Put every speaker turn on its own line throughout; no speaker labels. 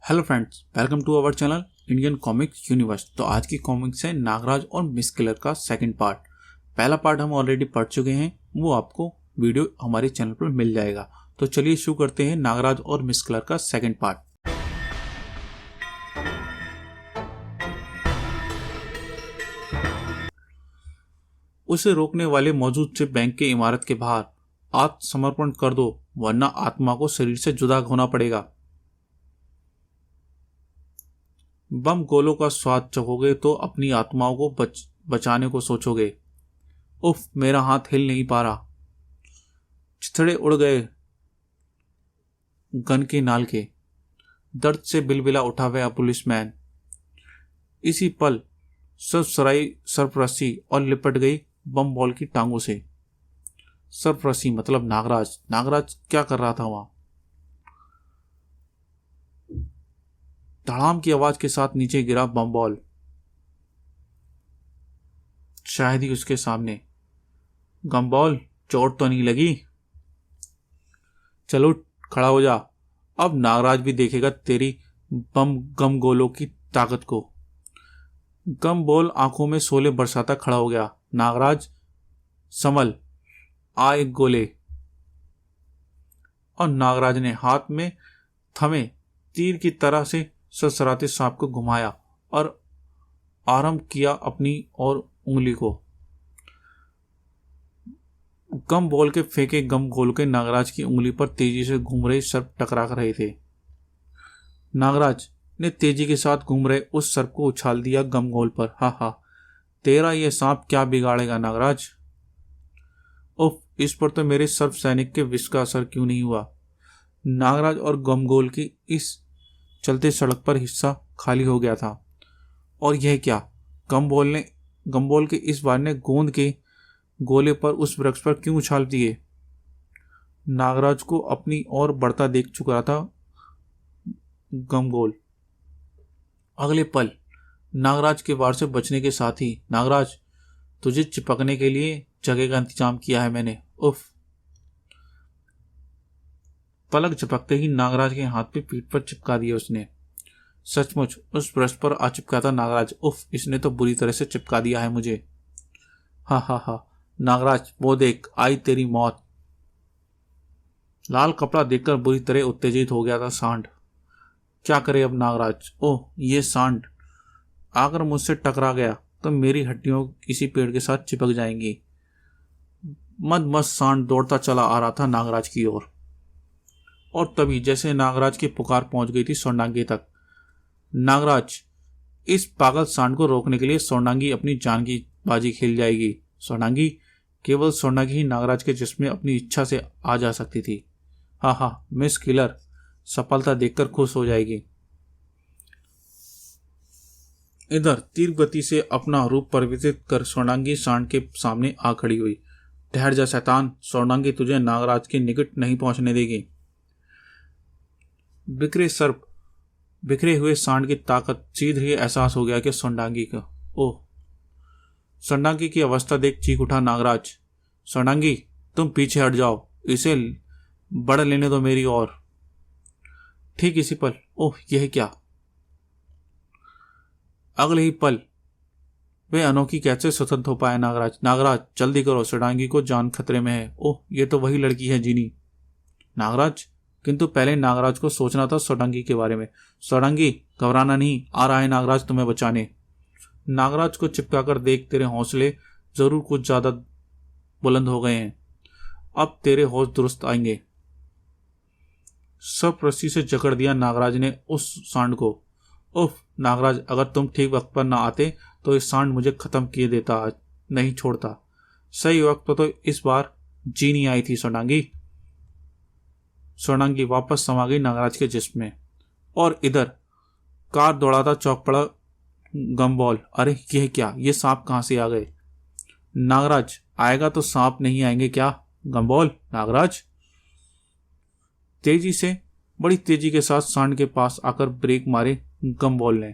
Hello friends, welcome to our channel Indian comics universe. तो आज की कॉमिक्स है नागराज और मिस किलर का सेकंड पार्ट। पहला पार्ट हम ऑलरेडी पढ़ चुके हैं, वो आपको वीडियो हमारे चैनल पर मिल जाएगा। तो चलिए शुरू करते हैं नागराज और मिस किलर का सेकंड पार्ट। उसे रोकने वाले मौजूद थे बैंक के इमारत के बाहर। आत्मसमर्पण कर दो, वरना आत्मा को शरीर से जुदा होना पड़ेगा। बम गोलों का स्वाद चखोगे तो अपनी आत्माओं को बचाने को सोचोगे। उफ, मेरा हाथ हिल नहीं पा रहा। चिथड़े उड़ गए गन के नाल के। दर्द से बिलबिला उठा हुआ पुलिसमैन। इसी पल सरफरासी और लिपट गई बम बॉल की टांगों से। सरफरासी मतलब नागराज। नागराज क्या कर रहा था वहां? धड़ाम की आवाज के साथ नीचे गिरा बम बॉल, शायद ही उसके सामने। गम बॉल, चोट तो नहीं लगी? चलो खड़ा हो जा, अब नागराज भी देखेगा तेरी गम गोलों की ताकत को। गम बॉल आंखों में शोले बरसाता खड़ा हो गया। नागराज संभल, आ एक गोले। और नागराज ने हाथ में थमे तीर की तरह से सरसराते सांप को घुमाया और आरंभ किया अपनी और उंगली को। गम बॉल के फेंके गम गोल के नागराज की उंगली पर तेजी से घूम रहे सर्प टकरा कर रहे थे। नागराज ने तेजी के साथ घूम रहे उस सर्प को उछाल दिया गम गोल पर। हा हा, तेरा ये सांप क्या बिगाड़ेगा नागराज? उफ, इस पर तो मेरे सर्प सैनिक के विष का असर क्यों नहीं हुआ? नागराज और गमगोल की इस चलते सड़क पर हिस्सा खाली हो गया था। और यह क्या? गमबोल के इस बार ने गोंद के गोले पर उस वृक्ष पर क्यों उछाल दिए? नागराज को अपनी ओर बढ़ता देख चुका था गमगोल। अगले पल नागराज के वार से बचने के साथ ही, नागराज तुझे चिपकने के लिए जगह का इंतजाम किया है मैंने। उफ। पलक झपकते ही नागराज के हाथ पे पीठ पर चिपका दिया उसने। सचमुच उस वृक्ष पर आ चिपका था नागराज। उफ, इसने तो बुरी तरह से चिपका दिया है मुझे। हा हा हा, नागराज वो देख, आई तेरी मौत। लाल कपड़ा देखकर बुरी तरह उत्तेजित हो गया था सांड। क्या करे अब नागराज? ओह, ये सांड आकर मुझसे टकरा गया तो मेरी हड्डियों किसी पेड़ के साथ चिपक जाएंगी। मस्त सांड दौड़ता चला आ रहा था नागराज की ओर। और तभी जैसे नागराज की पुकार पहुंच गई थी स्वर्णांगी तक। नागराज, इस पागल सांड को रोकने के लिए स्वर्णांगी अपनी जान की बाजी खेल जाएगी। स्वर्णांगी, केवल स्वर्णांगी ही नागराज के जिस्म में अपनी इच्छा से आ जा सकती थी। हाँ हाँ, मिस किलर सफलता देखकर खुश हो जाएगी। इधर तीव्र गति से अपना रूप परिवर्तित कर स्वर्णांगी सांड के सामने आ खड़ी हुई। ठहर जा शैतान, स्वर्णांगी तुझे नागराज के निकट नहीं पहुंचने देगी। बिखरे हुए सांड की ताकत सीधे ही एहसास हो गया कि स्वर्णांगी का। ओह, स्वर्णांगी की अवस्था देख चीख उठा नागराज। स्वर्णांगी, तुम पीछे हट जाओ, इसे बढ़ लेने दो मेरी ओर। ठीक इसी पल, ओह यह क्या? अगले ही पल वे अनोखी कैसे स्वतंत्र हो पाया नागराज। नागराज जल्दी करो, स्वर्णांगी को जान खतरे में है। ओह, ये तो वही लड़की है जीनी। नागराज, किंतु पहले नागराज को सोचना था स्वर्णांगी के बारे में। स्वर्णांगी, घबराना नहीं, आ रहा है नागराज तुम्हें बचाने। नागराज को चिपकाकर देख, तेरे हौसले जरूर कुछ ज्यादा बुलंद हो गए हैं। अब तेरे होश दुरुस्त आएंगे। सब रस्सी से जकड़ दिया नागराज ने उस सांड को। उफ नागराज, अगर तुम ठीक वक्त पर ना आते तो इस सांड मुझे खत्म किए देता, आज नहीं छोड़ता। सही वक्त पर तो इस बार जीनी आई थी स्वर्णांगी। स्वर्णांगी वापस समा गई नागराज के जिस्म में। और इधर कार दौड़ाता चौक पड़ा गमबॉल। अरे यह क्या? ये सांप कहां से आ गए? नागराज, आएगा तो सांप नहीं आएंगे क्या? गमबॉल, नागराज बड़ी तेजी के साथ सांड के पास आकर ब्रेक मारे गमबॉल ने।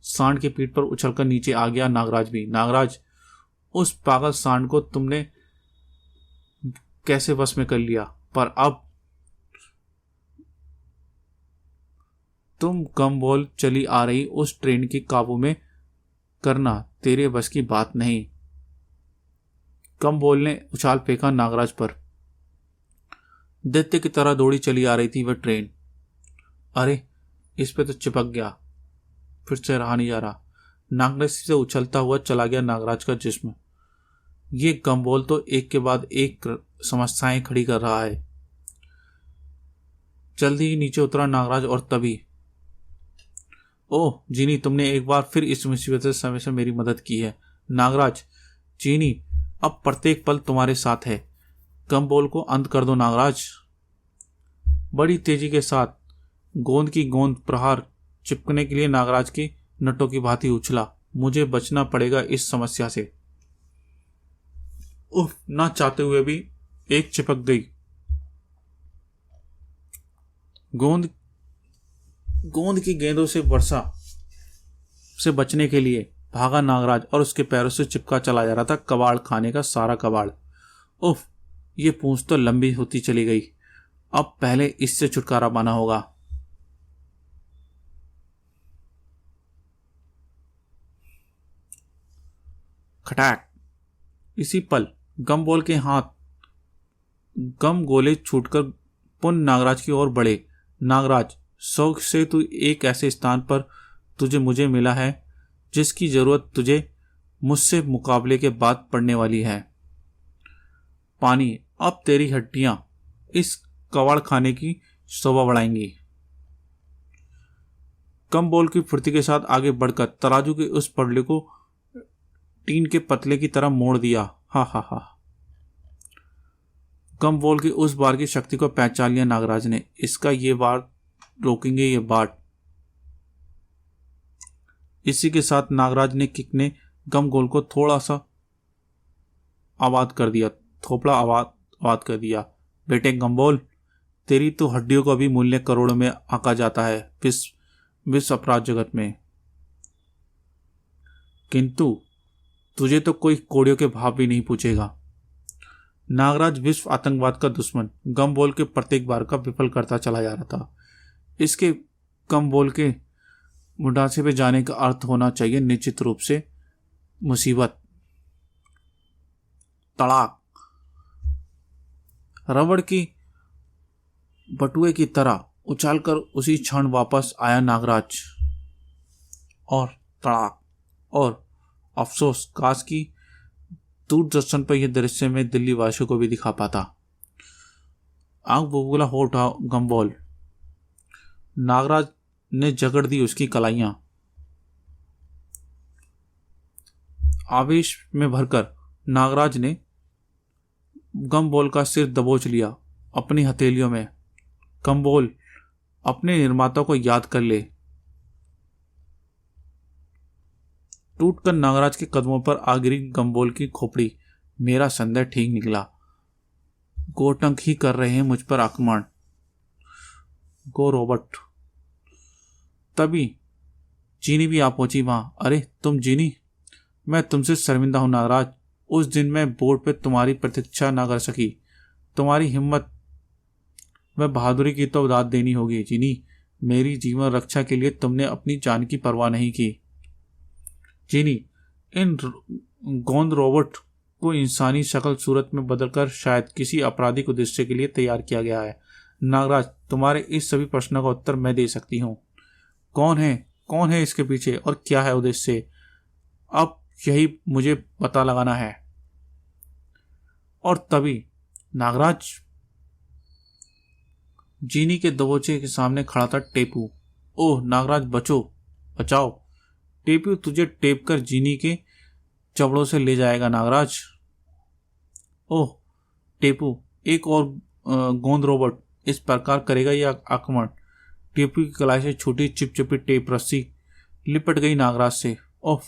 सांड की पीठ पर उछलकर नीचे आ गया नागराज भी। नागराज, उस पागल सांड को तुमने कैसे वश में कर लिया? पर अब तुम गमबोल चली आ रही उस ट्रेन की काबू में करना तेरे बस की बात नहीं। गमबोल ने उछाल फेंका नागराज पर। दैत्य की तरह दौड़ी चली आ रही थी वह ट्रेन। अरे, इस पे तो चिपक गया, फिर से रहा नहीं जा रहा। नागराज से उछलता हुआ चला गया नागराज का जिस्म। ये गमबोल तो एक के बाद एक समस्याएं खड़ी कर रहा है। जल्दी ही नीचे उतरा नागराज और तभी, ओह जीनी, तुमने एक बार फिर इस मुसीबत से समय से मेरी मदद की है। नागराज, जीनी अब प्रत्येक पल तुम्हारे साथ है। गमबोल को अंत कर दो नागराज। बड़ी तेजी के साथ गोंद की गोंद प्रहार चिपकने के लिए नागराज की नटों की भांति उछला। मुझे बचना पड़ेगा इस समस्या से। उफ, ना चाहते हुए भी एक चिपक गई। गोंद की गेंदों से वर्षा से बचने के लिए भागा नागराज और उसके पैरों से चिपका चला जा रहा था कबाड़ खाने का सारा कबाड़। उफ, ये पूंछ तो लंबी होती चली गई। अब पहले इससे छुटकारा पाना होगा। खटाक, इसी पल गमबोल के हाथ गम गोले छूटकर पुनः नागराज की ओर बढ़े। नागराज, शौक से तू एक ऐसे स्थान पर तुझे मुझे मिला है जिसकी जरूरत तुझे मुझसे मुकाबले के बाद पड़ने वाली है। पानी, अब तेरी हड्डियां इस कबाड़ खाने की शोभा बढ़ाएंगी। गमबोल की फुर्ती के साथ आगे बढ़कर तराजू के उस पड़ले को टीन के पतले की तरह मोड़ दिया। हा हा हा। गमबोल की उस बार की शक्ति को पहचान लिया नागराज ने। इसका ये बार रोकेंगे ये बाट। इसी के साथ नागराज ने किक ने गमबोल को थोड़ा सा आबाद कर दिया, थोपड़ा आबाद कर दिया। बेटे गमबोल, तेरी तो हड्डियों का भी मूल्य करोड़ों में आका जाता है विश्व अपराध जगत में, किंतु तुझे तो कोई कोड़ियों के भाव भी नहीं पूछेगा। नागराज विश्व आतंकवाद का दुश्मन गमबोल के प्रत्येक बार का विफल करता चला जा रहा था। इसके गमबोल के मुंडासे पे जाने का अर्थ होना चाहिए निश्चित रूप से मुसीबत। तड़ाक, रबड़ की बटुए की तरह उछालकर उसी क्षण वापस आया नागराज। और तड़ाक, और अफसोस, काश की दूरदर्शन पर यह दृश्य में दिल्ली वासियों को भी दिखा पाता। आंख बुबुला हो उठा गमबोल। नागराज ने जकड़ दी उसकी कलाइयां। आवेश में भरकर नागराज ने गमबोल का सिर दबोच लिया अपनी हथेलियों में। गमबोल, अपने निर्माता को याद कर ले। टूटकर नागराज के कदमों पर आ गिरी गमबोल की खोपड़ी। मेरा संदेह ठीक निकला। गोटंक ही कर रहे हैं मुझ पर आक्रमण। गो रॉबर्ट। तभी जीनी भी आ पहुंची वहां। अरे तुम जीनी, मैं तुमसे शर्मिंदा हूं नागराज। उस दिन मैं बोर्ड पे तुम्हारी प्रतीक्षा ना कर सकी। तुम्हारी हिम्मत व बहादुरी की तो दाद देनी होगी जीनी। मेरी जीवन रक्षा के लिए तुमने अपनी जान की परवाह नहीं की। जीनी, इन गोंद रॉबर्ट को इंसानी शक्ल सूरत में बदलकर शायद किसी आपराधिक उद्देश्य के लिए तैयार किया गया है। नागराज, तुम्हारे इस सभी प्रश्नों का उत्तर मैं दे सकती हूँ। कौन है इसके पीछे और क्या है उद्देश्य, अब यही मुझे पता लगाना है। और तभी नागराज, जीनी के दबोचे के सामने खड़ा था टेपू। ओह नागराज, बचाओ। टेपू तुझे टेप कर जीनी के चबड़ों से ले जाएगा नागराज। ओह टेपू, एक और गोंद रॉबर्ट इस प्रकार करेगा यह आक्रमण। टेपू की कलाई से छोटी चिपचिपी टेप रस्सी लिपट गई नागराज से। ओह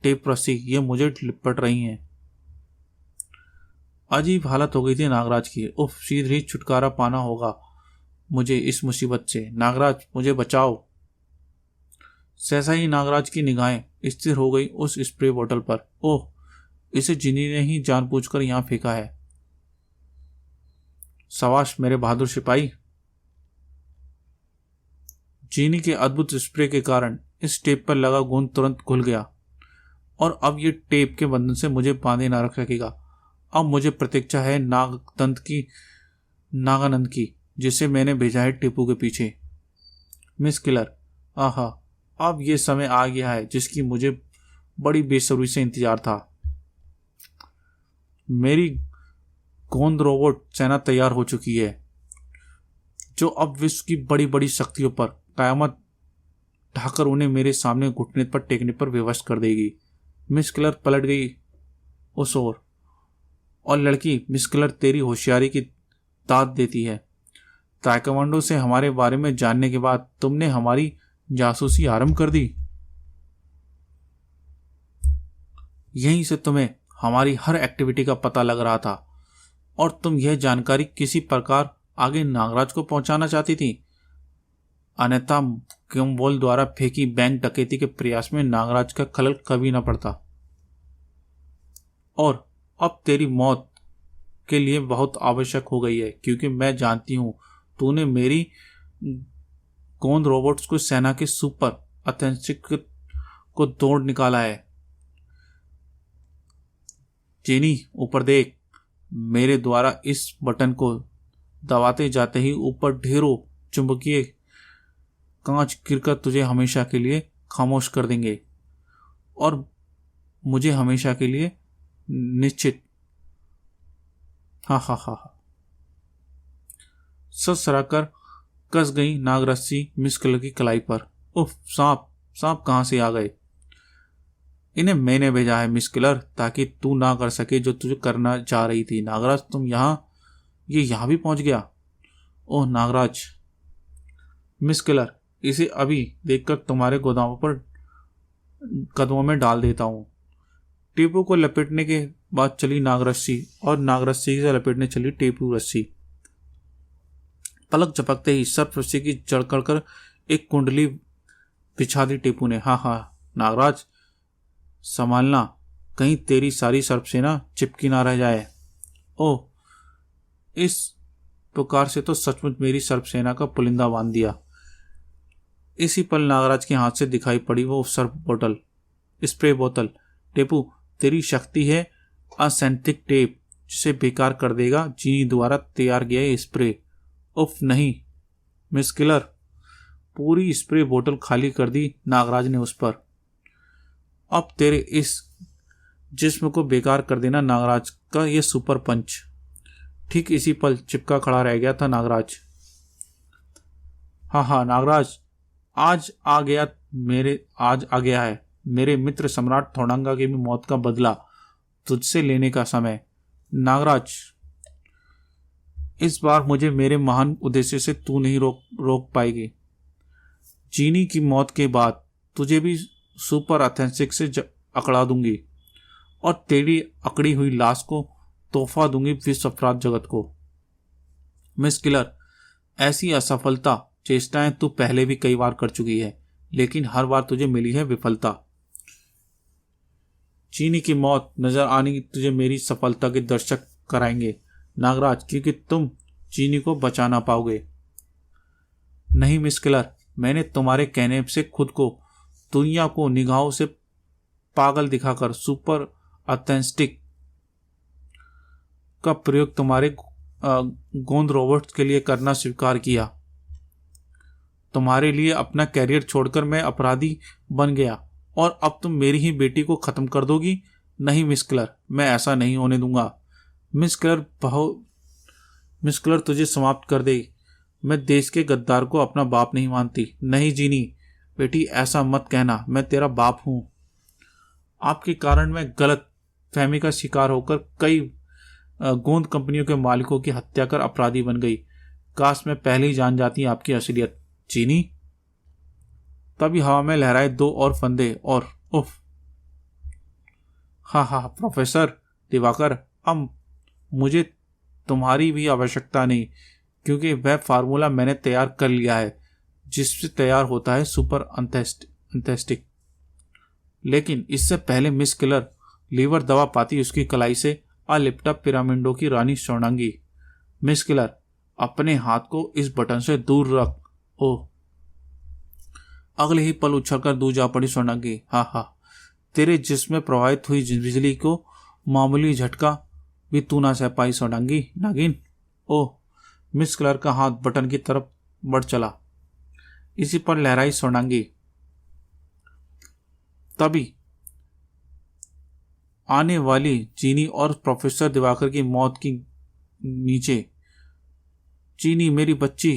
टेप रस्सी, ये मुझे लिपट रही हैं। अजीब हालत हो गई थी नागराज की। उफ, शीघ्र ही छुटकारा पाना होगा मुझे इस मुसीबत से। नागराज, मुझे बचाओ। सहसा ही नागराज की निगाहें स्थिर हो गई उस स्प्रे बोतल पर। ओह, इसे जिनी ने ही जानबूझकर यहां फेंका है। शाबाश मेरे बहादुर सिपाही। चीनी के अद्भुत स्प्रे के कारण इस टेप पर लगा गोंद तुरंत खुल गया और अब ये टेप के बंधन से मुझे बांधे ना रख सकेगा। अब मुझे प्रतीक्षा है नागानंद की, जिसे मैंने भेजा है टीपू के पीछे। मिस किलर, आहा, अब ये समय आ गया है जिसकी मुझे बड़ी बेसब्री से इंतजार था। मेरी गोंद रोबोट सेना तैयार हो चुकी है, जो अब विश्व की बड़ी बड़ी शक्तियों पर कयामत ढाकर उन्हें मेरे सामने घुटने पर टेकने पर विवश कर देगी। मिस किलर पलट गई उस ओर, और लड़की, मिस किलर तेरी होशियारी की दाद देती है। ताइक्वांडो से हमारे बारे में जानने के बाद तुमने हमारी जासूसी आरंभ कर दी। यहीं से तुम्हें हमारी हर एक्टिविटी का पता लग रहा था और तुम यह जानकारी किसी प्रकार आगे नागराज को पहुंचाना चाहती थी। अन्यथा क्योंबोल द्वारा फेंकी बैंक डकैती के प्रयास में नागराज का खलल कभी न पड़ता। और अब तेरी मौत के लिए बहुत आवश्यक हो गई है, क्योंकि मैं जानती हूं तूने मेरी गोंद रोबोट्स को सेना के सुपर अथेंटिक को तोड़ निकाला है। चीनी, ऊपर देख। मेरे द्वारा इस बटन को दबाते जाते ही ऊपर ढेरों चुंबकीय कांच गिरकर तुझे हमेशा के लिए खामोश कर देंगे और मुझे हमेशा के लिए निश्चित। हा हा हा हा। सराकर कस गई नागरस्सी मिस किलर की कलाई पर। उफ, सांप कहां से आ गए? इन्हें मैंने भेजा है मिस किलर, ताकि तू ना कर सके जो तुझे करना चाह रही थी। नागराज, तुम ये यहां भी पहुंच गया। ओह नागराज। मिस किलर, इसे अभी देखकर तुम्हारे गोदामों पर कदमों में डाल देता हूं। टीपू को लपेटने के बाद चली नागरस्सी, और नागरस्सी से लपेटने चली टीपू रस्सी। पलक झपकते ही सर्प रस्सी की जड़ कर एक कुंडली बिछा दी टीपू ने। हाँ नागराज, संभालना, कहीं तेरी सारी सर्प सेना चिपकी ना रह जाए। ओह, इस पुकार से तो सचमुच मेरी सर्प सेना का पुलिंदा बांध दिया। इसी पल नागराज के हाथ से दिखाई पड़ी वो स्प्रे बोतल। टीपू, तेरी शक्ति है असेंथिक टेप, जिसे बेकार कर देगा चीनी द्वारा तैयार किया ये स्प्रे। उफ नहीं मिस किलर। पूरी स्प्रे बोतल खाली कर दी नागराज ने उस पर। अब तेरे इस जिस्म को बेकार कर देना नागराज का ये सुपर पंच। ठीक इसी पल चिपका खड़ा रह गया था नागराज। हाँ नागराज, आज आ गया है मेरे मित्र सम्राट थोड़ंगा की भी मौत का बदला तुझसे लेने का समय। नागराज, इस बार मुझे मेरे महान उद्देश्य से तू नहीं रोक पाएगी। चीनी की मौत के बाद तुझे भी सुपर अथेंटिक से अकड़ा दूंगी और तेरी अकड़ी हुई लाश को तोहफा दूंगी विश्व अपराध जगत को। मिस किलर, ऐसी असफलता चेष्टाएं तू पहले भी कई बार कर चुकी है, लेकिन हर बार तुझे मिली है विफलता। चीनी की मौत नजर आनी तुझे मेरी सफलता के दर्शक कराएंगे नागराज, क्योंकि तुम चीनी को बचा ना पाओगे। नहीं मिस किलर, मैंने तुम्हारे कहने से खुद को, दुनिया को निगाहों से पागल दिखाकर सुपर अथेंटिक का प्रयोग तुम्हारे गोंद रोबोट्स के लिए करना स्वीकार किया। तुम्हारे लिए अपना कैरियर छोड़कर मैं अपराधी बन गया और अब तुम मेरी ही बेटी को खत्म कर दोगी। नहीं मिस किलर, मैं ऐसा नहीं होने दूंगा। मिस किलर तुझे समाप्त कर दे। मैं देश के गद्दार को अपना बाप नहीं मानती। नहीं जीनी बेटी, ऐसा मत कहना, मैं तेरा बाप हूं। आपके कारण मैं गलत फहमी का शिकार होकर कई गोंद कंपनियों के मालिकों की हत्या कर अपराधी बन गई। काश मैं पहले ही जान जाती आपकी असलियत। चीनी तभी हवा में लहराए दो और फंदे और उफ। हाँ प्रोफेसर दिवाकर, अब मुझे तुम्हारी भी आवश्यकता नहीं, क्योंकि वह फार्मूला मैंने तैयार कर लिया है जिससे तैयार होता है सुपर अथेंटिक। लेकिन इससे पहले मिस किलर लीवर दबा पाती उसकी कलाई से अलिप्टा पिरामिडों की रानी स्वर्णांगी। मिस किलर, अपने हाथ को इस बटन से दूर रख। ओह अगले ही पल उछलकर दूर जा पड़ी स्वर्णांगी। हा, तेरे जिस्म में प्रवाहित हुई बिजली को मामूली झटका भी तू ना सह पाई स्वर्णांगी नागिन। ओह, मिस क्लर्क का हाथ बटन की तरफ बढ़ चला। इसी पर लहराई स्वर्णांगी। तभी आने वाली चीनी और प्रोफेसर दिवाकर की मौत की नीचे चीनी मेरी बच्ची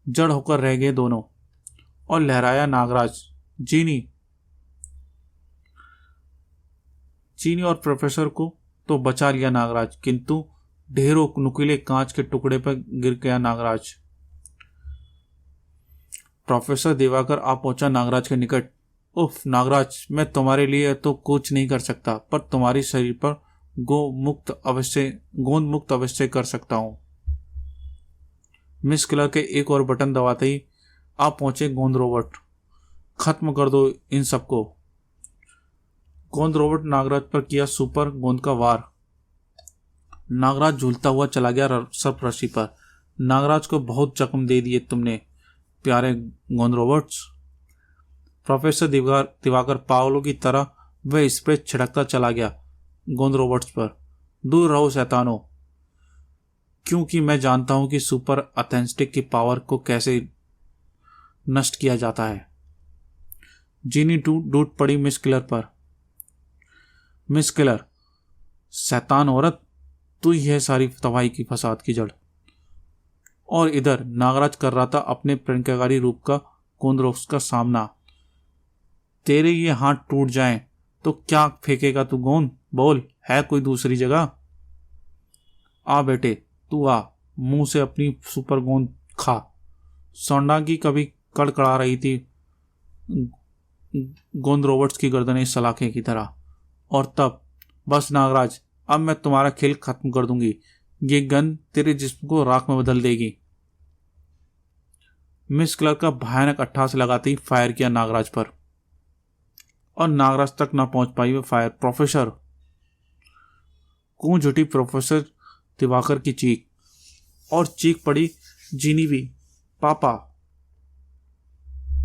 जड़ होकर रह गए दोनों। और लहराया नागराज। चीनी और प्रोफेसर को तो बचा लिया नागराज, किंतु ढेरों नुकीले कांच के टुकड़े पर गिर गया नागराज। प्रोफेसर दिवाकर आ पहुंचा नागराज के निकट। उफ नागराज, मैं तुम्हारे लिए तो कुछ नहीं कर सकता, पर तुम्हारी शरीर पर गोंद मुक्त अवश्य कर सकता हूं। मिस क्लर्क के एक और बटन दबाते ही आप पहुंचे गोंद रोबोट। खत्म कर दो इन सबको। गोंद रोबोट नागराज पर किया सुपर गोंद का वार। नागराज झूलता हुआ चला गया सर्प रस्सी पर। नागराज को बहुत जख्म दे दिए तुमने प्यारे गोंद रोबोट्स। प्रोफेसर दिवाकर पागलों की तरह वह स्प्रे छिड़कता चला गया गोंद रोबोट्स पर। दूर रहो शैतानों, क्योंकि मैं जानता हूं कि सुपर अथेंस्टिक की पावर को कैसे नष्ट किया जाता है। जीनी टूट पड़ी मिस क्लर पर। मिस क्लर, शैतान औरत, तू ही है सारी तबाही की फसाद की जड़। और इधर नागराज कर रहा था अपने प्रणयकारी रूप का गोंदरोक्स का सामना। तेरे ये हाथ टूट जाएं तो क्या फेंकेगा तू गोंद? बोल, है कोई दूसरी जगह? आ बेटे तू आ, मुंह से अपनी सुपर गोंद खा। स्वर्णांगी कभी कड़कड़ा रही थी गोंद रोबोट्स की गर्दनें सलाखे की तरह। और तब बस नागराज, अब मैं तुम्हारा खेल खत्म कर दूंगी। ये गन तेरे जिस्म को राख में बदल देगी। मिस क्लर्क का भयानक अट्ठास लगाते ही फायर किया नागराज पर, और नागराज तक ना पहुंच पाई वह फायर। प्रोफेसर, गूंज उठी प्रोफेसर दिवाकर की चीख, और चीख पड़ी जीनी भी। पापा।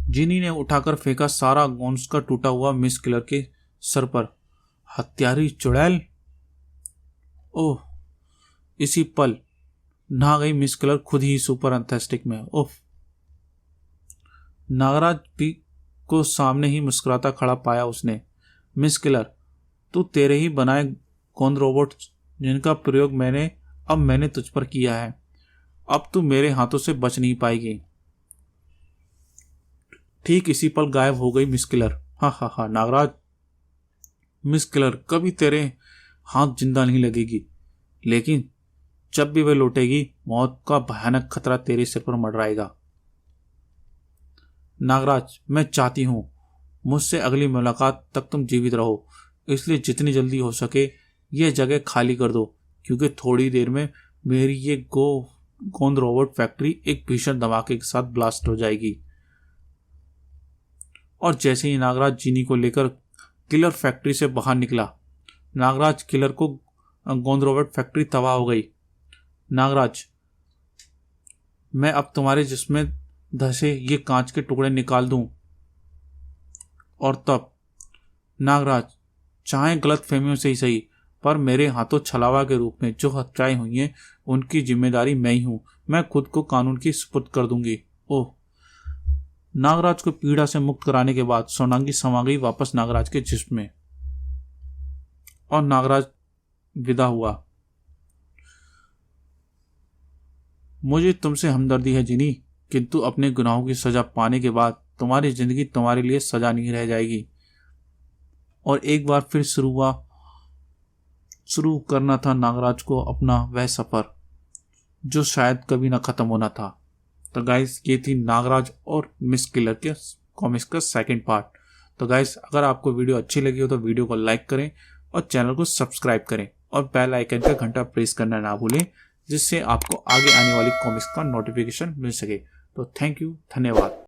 जीनी ने उठाकर फेंका सारा गोंद का टूटा हुआ मिस क्लर्क के सर पर। हत्यारी चुड़ैल। ओह, इसी पल नहा गई मिस क्लर्क खुद ही सुपर एंथेस्टिक में। ओह, नागराज भी को सामने ही मुस्कुराता खड़ा पाया उसने। मिस क्लर, तू तेरे ही बनाए गोंद रोबोट जिनका प्रयोग मैंने तुझ पर किया है, अब तू मेरे हाथों से बच नहीं पाएगी। ठीक इसी पल गायब हो गई मिस क्लर। हा नागराज। मिस क्लर, कभी तेरे हाथ जिंदा नहीं लगेगी, लेकिन जब भी वह लौटेगी मौत का भयानक खतरा तेरे सिर पर मंडराएगा। नागराज, मैं चाहती हूं मुझसे अगली मुलाकात तक तुम जीवित रहो, इसलिए जितनी जल्दी हो सके यह जगह खाली कर दो, क्योंकि थोड़ी देर में मेरी ये गोंद रोबोट फैक्ट्री एक भीषण धमाके के साथ ब्लास्ट हो जाएगी। और जैसे ही नागराज जीनी को लेकर किलर फैक्ट्री से बाहर निकला, नागराज किलर को गोंद रोबोट फैक्ट्री तबाह हो गई। नागराज, मैं अब तुम्हारे जिस्म में धसे ये कांच के टुकड़े निकाल दूं। और तब नागराज, चाहे गलत फहमियों से ही सही, पर मेरे हाथों छलावा के रूप में जो हत्याएं हुई हैं उनकी जिम्मेदारी मैं ही हूं। मैं खुद को कानून की सुपुर्द कर दूंगी। ओह। नागराज को पीड़ा से मुक्त कराने के बाद स्वर्णांगी समा गई वापस नागराज के जिस्म में, और नागराज विदा हुआ। मुझे तुमसे हमदर्दी है जिनी, किंतु अपने गुनाहों की सजा पाने के बाद तुम्हारी जिंदगी तुम्हारे लिए सजा नहीं रह जाएगी। और एक बार फिर शुरू करना था नागराज को अपना वह सफर जो शायद कभी ना खत्म होना था। तो गाइस, ये थी नागराज और मिस किलर के कॉमिक्स का सेकंड पार्ट। तो गाइस, अगर आपको वीडियो अच्छी लगी हो तो वीडियो को लाइक करें और चैनल को सब्सक्राइब करें, और बेल आइकन का घंटा प्रेस करना ना भूलें, जिससे आपको आगे आने वाली कॉमिक्स का नोटिफिकेशन मिल सके। तो थैंक यू, धन्यवाद।